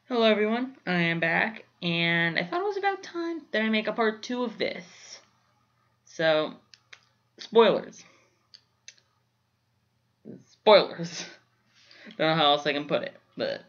Hello everyone, I am back, and I thought it was about time that I make a part 2 of this. So, spoilers. Spoilers. Don't know how else I can put it, but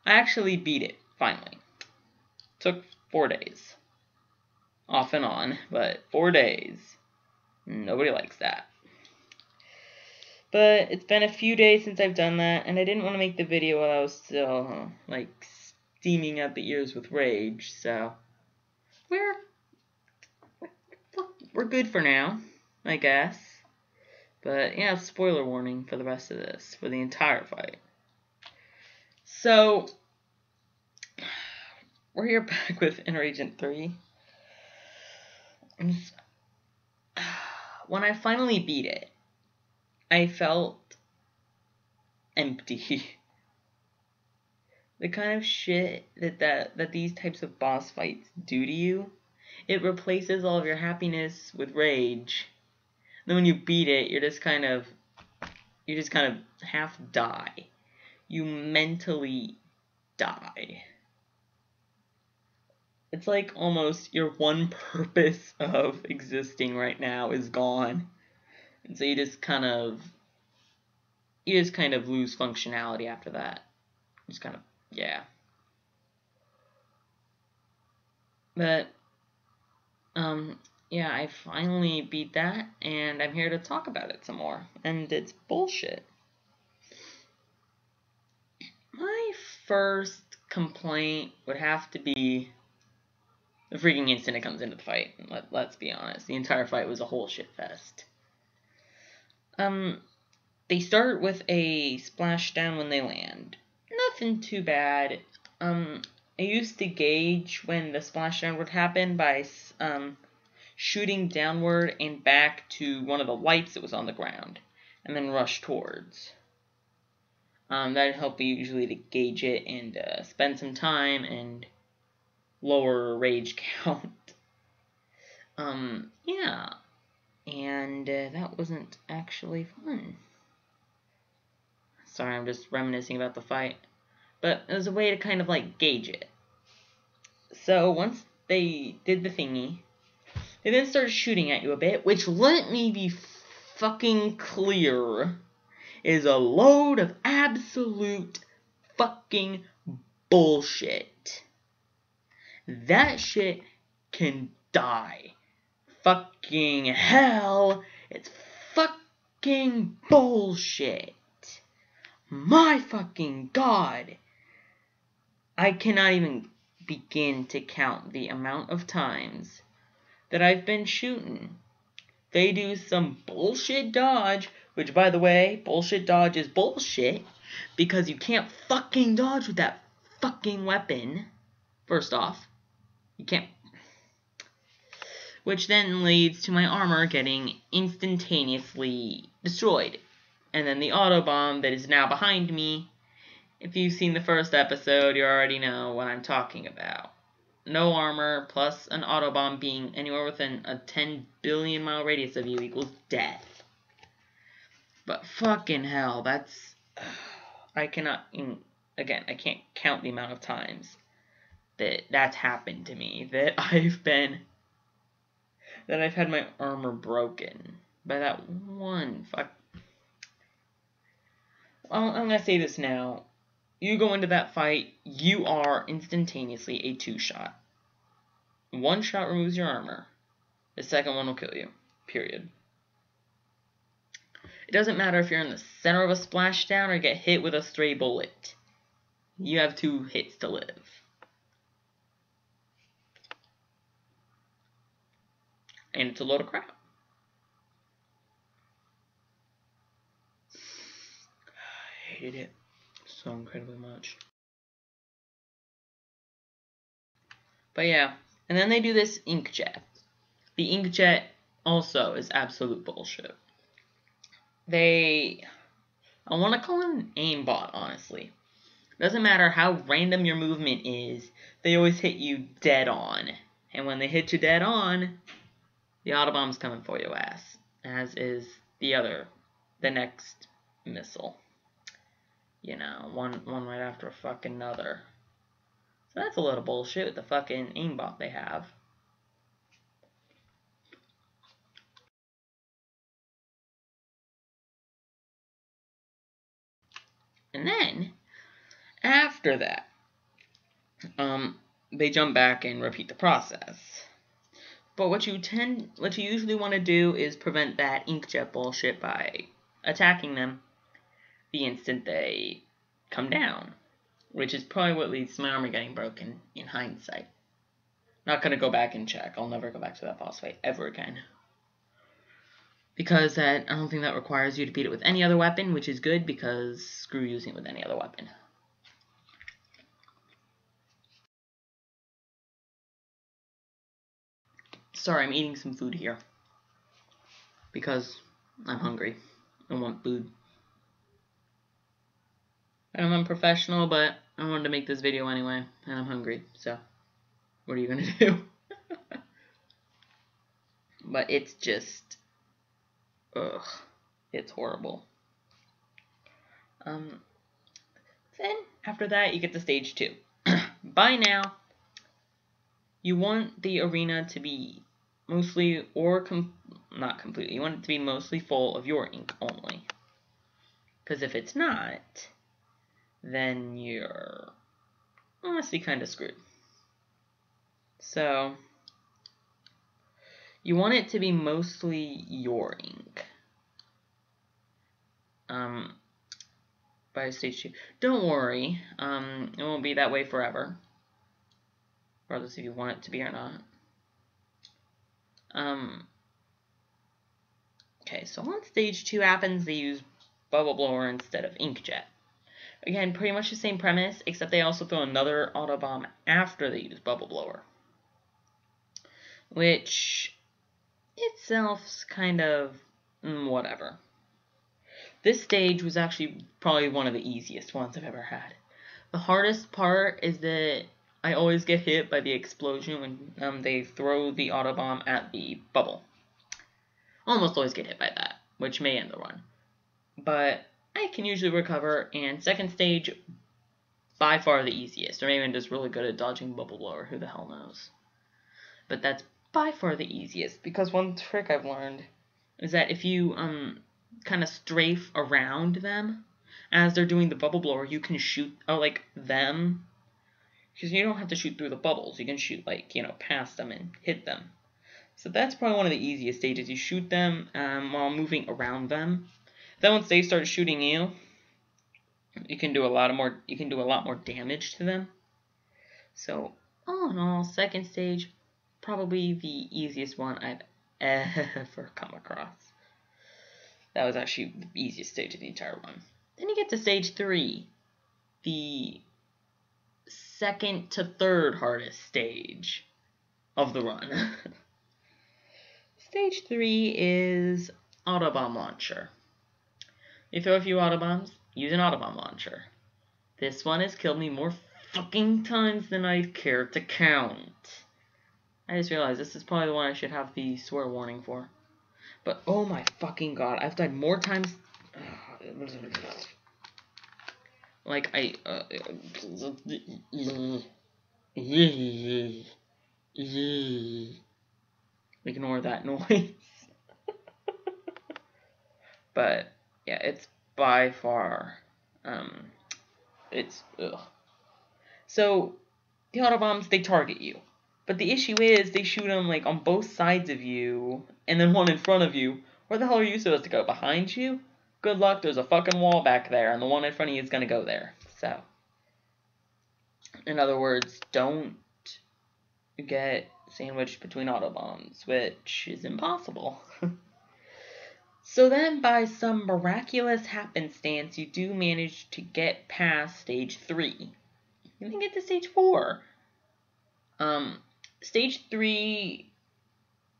I actually beat it, finally. Took 4 days. Off and on, but 4 days. Nobody likes that. But it's been a few days since I've done that, and I didn't want to make the video while I was still, steaming at the ears with rage, so we're good for now, I guess. But yeah, spoiler warning for the rest of this, for the entire fight. So, we're here back with Inner Agent 3. When I finally beat it, I felt empty. The kind of shit that these types of boss fights do to you, it replaces all of your happiness with rage. Then when you beat it, you just kind of half die. You mentally die. It's like almost your one purpose of existing right now is gone. And so you just kind of lose functionality after that. Just kind of, yeah. But yeah, I finally beat that, and I'm here to talk about it some more. And it's bullshit. My first complaint would have to be the freaking instant it comes into the fight. Let's be honest. The entire fight was a whole shit fest. They start with a splashdown when they land. Nothing too bad. I used to gauge when the splashdown would happen by shooting downward and back to one of the lights that was on the ground, and then rush towards. That'd help you usually to gauge it and spend some time and lower rage count. Yeah. And that wasn't actually fun. Sorry, I'm just reminiscing about the fight. But it was a way to kind of gauge it. So once they did the thingy, they then started shooting at you a bit, which, let me be fucking clear, is a load of absolute fucking bullshit. That shit can die. Fucking hell, it's fucking bullshit. My fucking god. I cannot even begin to count the amount of times that I've been shooting. They do some bullshit dodge, which, by the way, bullshit dodge is bullshit, because you can't fucking dodge with that fucking weapon. First off, you can't. Which then leads to my armor getting instantaneously destroyed. And then the autobomb that is now behind me. If you've seen the first episode, you already know what I'm talking about. No armor plus an autobomb being anywhere within a 10 billion mile radius of you equals death. But fucking hell, that's... I cannot... Again, I can't count the amount of times that's happened to me. That I've had my armor broken by that one fuck. Well, I'm gonna say this now. You go into that fight, you are instantaneously a 2-shot. One shot removes your armor. The second one will kill you. Period. It doesn't matter if you're in the center of a splashdown or get hit with a stray bullet. You have 2 hits to live. And it's a load of crap. I hated it so incredibly much. But yeah, and then they do this inkjet. The inkjet also is absolute bullshit. I want to call it an aimbot, honestly. Doesn't matter how random your movement is, they always hit you dead on. And when they hit you dead on, the autobomb's coming for your ass. As is the next missile. You know, one right after a fucking another. So that's a little bullshit with the fucking aimbot they have. And then, after that, they jump back and repeat the process. But what you usually want to do is prevent that inkjet bullshit by attacking them the instant they come down, which is probably what leads to my armor getting broken in hindsight. Not gonna go back and check. I'll never go back to that boss fight ever again. Because I don't think that requires you to beat it with any other weapon, which is good because screw using it with any other weapon. Sorry, I'm eating some food here. Because I'm hungry. I want food. I'm unprofessional, but I wanted to make this video anyway, and I'm hungry, so what are you gonna do? But it's just, ugh, it's horrible. Then, after that, you get to stage 2. By now, you want the arena to be mostly, or not completely, you want it to be mostly full of your ink only. Because if it's not, then you're honestly kind of screwed. So, you want it to be mostly your ink. By stage 2. Don't worry, it won't be that way forever. Regardless if you want it to be or not. Okay, so once stage 2 happens, they use bubble blower instead of inkjet. Again, pretty much the same premise, except they also throw another auto bomb after they use bubble blower. Which itself's kind of whatever. This stage was actually probably one of the easiest ones I've ever had. The hardest part is that I always get hit by the explosion when they throw the auto bomb at the bubble. Almost always get hit by that, which may end the run. But I can usually recover, and second stage, by far the easiest. Or maybe I'm just really good at dodging bubble blower, who the hell knows. But that's by far the easiest, because one trick I've learned is that if you kind of strafe around them as they're doing the bubble blower, you can shoot them, because you don't have to shoot through the bubbles. You can shoot past them and hit them. So that's probably one of the easiest stages. You shoot them while moving around them. Then once they start shooting you, you can do a lot more damage to them. So all in all, second stage, probably the easiest one I've ever come across. That was actually the easiest stage of the entire run. Then you get to stage 3, the second to third hardest stage of the run. Stage 3 is Autobomb Launcher. You throw a few Autobombs, use an Autobomb Launcher. This one has killed me more fucking times than I care to count. I just realized this is probably the one I should have the swear warning for. But oh my fucking god, I've died more times. Ignore that noise. But yeah, it's by far, So the autobombs, they target you. But the issue is, they shoot them, on both sides of you, and then one in front of you. Where the hell are you supposed to go? Behind you? Good luck, there's a fucking wall back there, and the one in front of you is gonna go there. So, in other words, don't get sandwiched between autobombs, which is impossible. So then, by some miraculous happenstance, you do manage to get past stage 3. You then get to stage 4. Stage 3,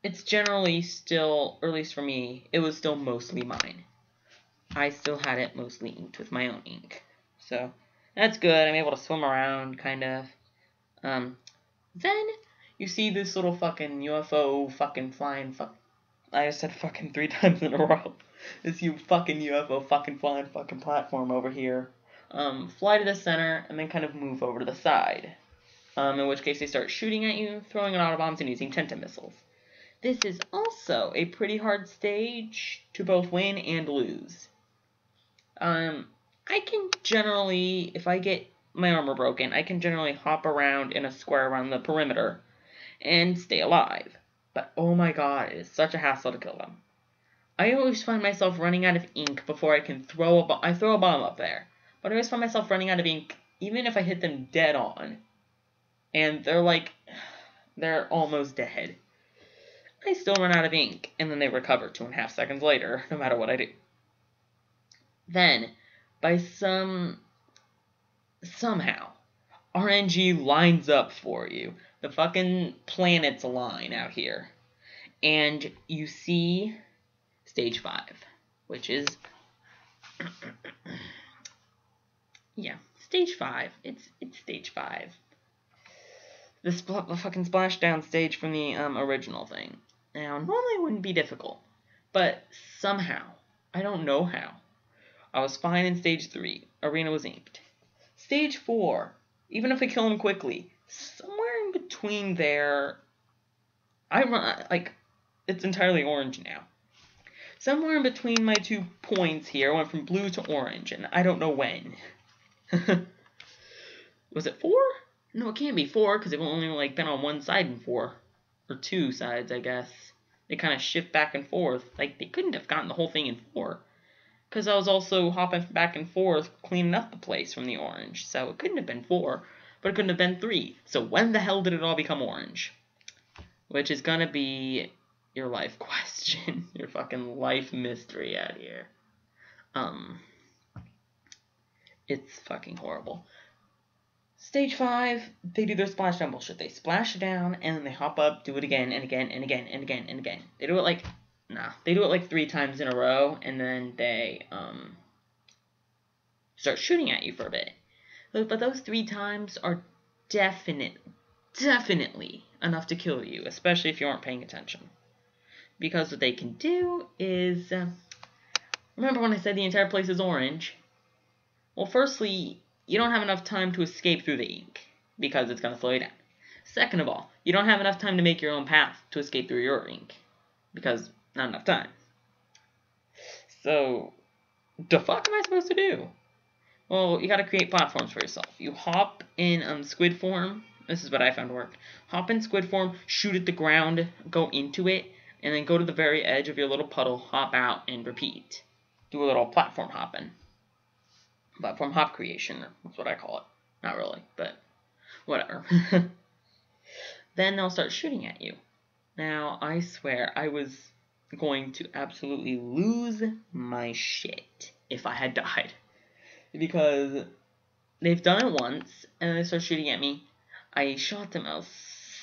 it's generally still, or at least for me, it was still mostly mine. I still had it mostly inked with my own ink. So, that's good. I'm able to swim around, kind of. Then, you see this little fucking UFO fucking flying I just said fucking 3 times in a row. This fucking UFO fucking flying fucking platform over here. fly to the center, and then kind of move over to the side. In which case they start shooting at you, throwing auto bombs, and using Tenta missiles. This is also a pretty hard stage to both win and lose. I can generally, if I get my armor broken, I can generally hop around in a square around the perimeter and stay alive. But oh my god, it is such a hassle to kill them. I always find myself running out of ink before I can throw a bomb. I throw a bomb up there, but I always find myself running out of ink even if I hit them dead on. And they're almost dead. I still run out of ink, and then they recover 2.5 seconds later, no matter what I do. Then, by somehow, RNG lines up for you. The fucking planets align out here. And you see Stage 5, which is... yeah, Stage 5. It's Stage 5. The fucking splashdown stage from the original thing. Now, normally it wouldn't be difficult, but somehow, I don't know how, I was fine in Stage 3. Arena was inked. Stage 4, even if I kill him quickly, somewhere in between there, I run, it's entirely orange now. Somewhere in between my 2 points here, I went from blue to orange, and I don't know when. Was it 4? No, it can't be 4, because they've only, been on one side in 4. Or 2 sides, I guess. They kind of shift back and forth. They couldn't have gotten the whole thing in 4. Because I was also hopping back and forth, cleaning up the place from the orange. So it couldn't have been 4, but it couldn't have been 3. So when the hell did it all become orange? Which is gonna be your life question. Your fucking life mystery out here. It's fucking horrible. Stage 5, they do their splashdown bullshit. They splash down, and then they hop up, do it again, and again, and again, and again, and again. They do it they do it 3 times in a row, and then they, start shooting at you for a bit. But those 3 times are definitely enough to kill you, especially if you aren't paying attention. Because what they can do is, remember when I said the entire place is orange? Well, firstly, you don't have enough time to escape through the ink, because it's going to slow you down. Second of all, you don't have enough time to make your own path to escape through your ink, because not enough time. So, the fuck am I supposed to do? Well, you got to create platforms for yourself. You hop in squid form. This is what I found worked. Hop in squid form, shoot at the ground, go into it, and then go to the very edge of your little puddle, hop out, and repeat. Do a little platform hopping. Platform hop creation, that's what I call it. Not really, but whatever. Then they'll start shooting at you. Now, I swear, I was going to absolutely lose my shit if I had died. Because they've done it once, and they start shooting at me. I shot them, I was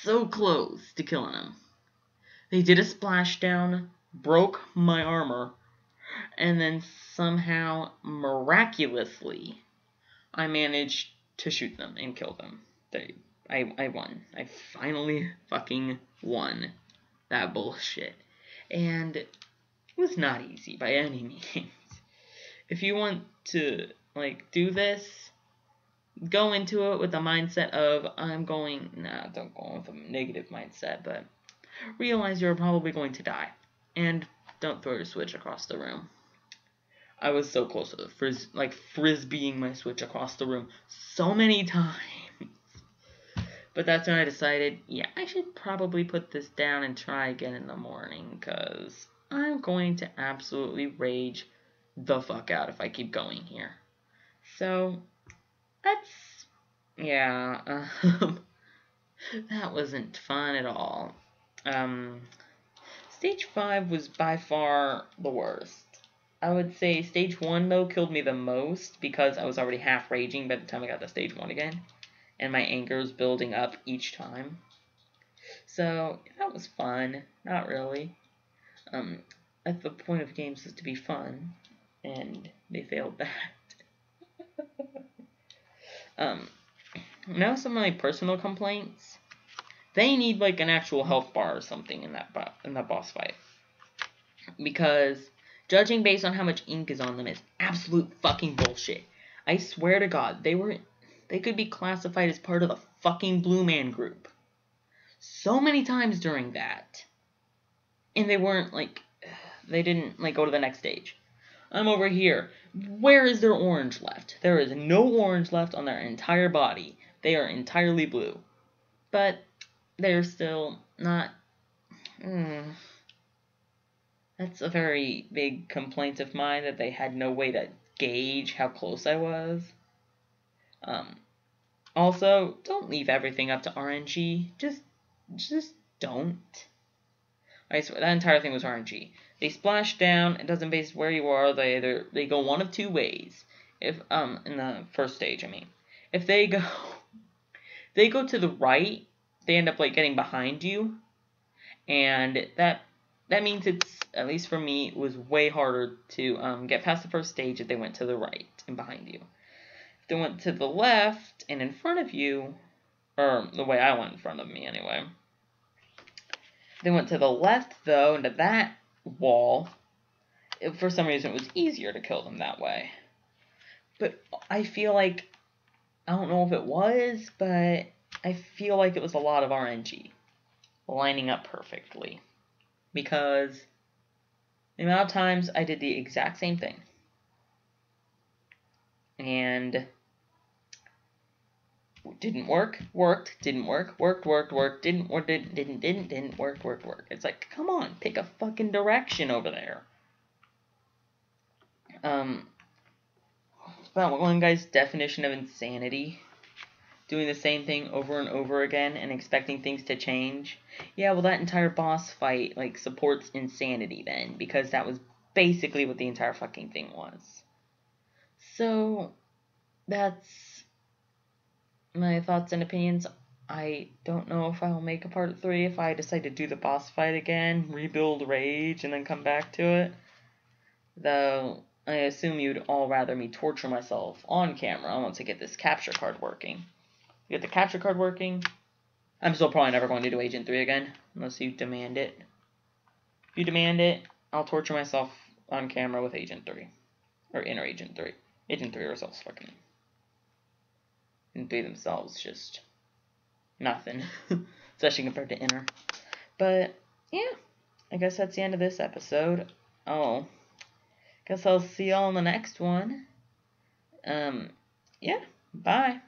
so close to killing them. They did a splashdown, broke my armor, and then somehow, miraculously, I managed to shoot them and kill them. I won. I finally fucking won that bullshit. And it was not easy by any means. If you want to, do this, go into it with the mindset of, don't go with a negative mindset, but realize you're probably going to die. And don't throw your Switch across the room. I was so close to frisbeeing my Switch across the room so many times. But that's when I decided, yeah, I should probably put this down and try again in the morning, because I'm going to absolutely rage the fuck out if I keep going here. So, that wasn't fun at all. Stage 5 was by far the worst. I would say Stage 1, though, killed me the most, because I was already half raging by the time I got to Stage 1 again. And my anger was building up each time. So, that was fun. Not really. At the point of games is to be fun. And they failed that. Now some of my personal complaints. They need, an actual health bar or something in that boss fight. Because judging based on how much ink is on them is absolute fucking bullshit. I swear to God, they could be classified as part of the fucking Blue Man Group. So many times during that. And they weren't, like, they didn't, like, go to the next stage. I'm over here. Where is their orange left? There is no orange left on their entire body. They are entirely blue. But they're still not... That's a very big complaint of mine, that they had no way to gauge how close I was. Also, don't leave everything up to RNG. Just don't. I swear, that entire thing was RNG. They splash down. It doesn't base where you are. They go one of two ways. If in the first stage, I mean, if they go to the right, they end up like getting behind you, and that means it's, at least for me, it was way harder to get past the first stage if they went to the right and behind you. If they went to the left and in front of you, or the way I went in front of me anyway. They went to the left, though, into that wall. For some reason, it was easier to kill them that way. But I feel like, I don't know if it was, but I feel like it was a lot of RNG lining up perfectly. Because the amount of times I did the exact same thing. And didn't work, worked, didn't work, worked, didn't work, didn't work. It's like, come on, pick a fucking direction over there. That one guy's definition of insanity. Doing the same thing over and over again and expecting things to change. Yeah, well, that entire boss fight, like, supports insanity then, because that was basically what the entire fucking thing was. So, that's my thoughts and opinions. I don't know if I will make a part 3 if I decide to do the boss fight again, rebuild rage, and then come back to it. Though, I assume you'd all rather me torture myself on camera once I get this capture card working. Get the capture card working, I'm still probably never going to do Agent 3 again, unless you demand it. If you demand it, I'll torture myself on camera with Agent 3. Or Inner Agent 3. Agent 3 results fucking... And 3 themselves, just... nothing. Especially compared to Inner. But, yeah. I guess that's the end of this episode. Oh. Guess I'll see y'all in the next one. Yeah. Bye.